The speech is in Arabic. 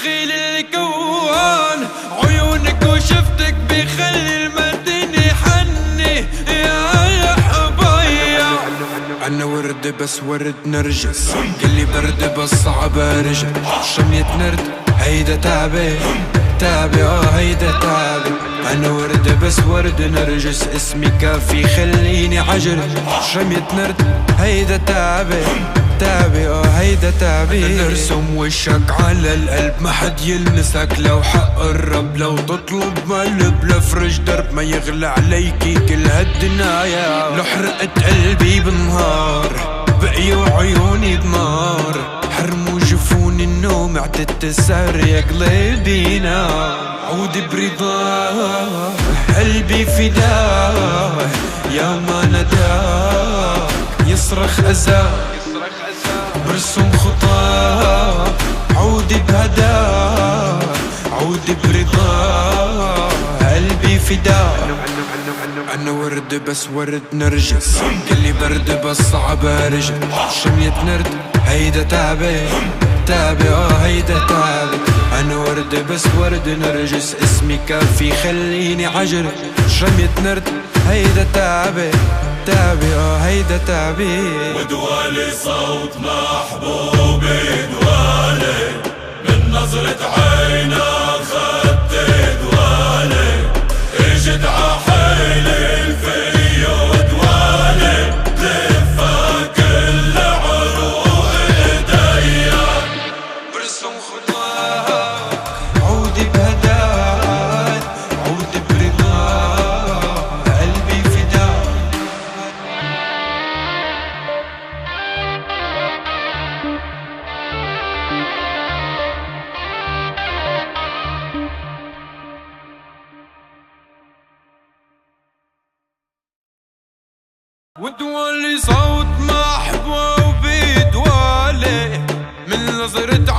دخيل الكون عيونك وشفتك بيخلي المدينة حني يا حبايا. أنا ورد بس ورد نرجس، قلي برد بس صعب أرجع. شمية نرد هيدا تعبي تعبي هيدا تعبي. أنا ورد بس ورد نرجس، اسمي كافي خليني عجل. شمية نرد هيدا تعبي تعبي هيدا تعبي. أنا نرسم وشك على القلب ما حد يلمسك، لو حق الرب لو تطلب مقلب لفرج درب ما يغلى عليكي كل هالدنايا. لو حرقت قلبي بالنهار بقيوا عيوني دمار، حرموا جفوني النوم اعتدت السهر يا قلبي نام. عودي برضاه قلبي فداه يا ما نداك يصرخ أذاه برسم خطاه. عودي بهداه عودي برضاه قلبي فداه. أنا ورد بس ورد نرجس، قلي برد بس صعب أرجع. شمية نرد هيدا تعبي تعبي هيدا تعبي. أنا ورد بس ورد نرجس، اسمي كافي خليني عجل. شمية نرد هيدا تعبي تعبي هيدا تعبي. ودوالي صوت محبوبي دوالي، من نظرة عينك خدت دوالي. اجت عحيلي الفيو دوالي، لفا كل عروق ايديا برسم خطاك. عودي بهداك عودي برضاك قلبي فداك. ودوالي صوت محبوبي دوالي، من نظرة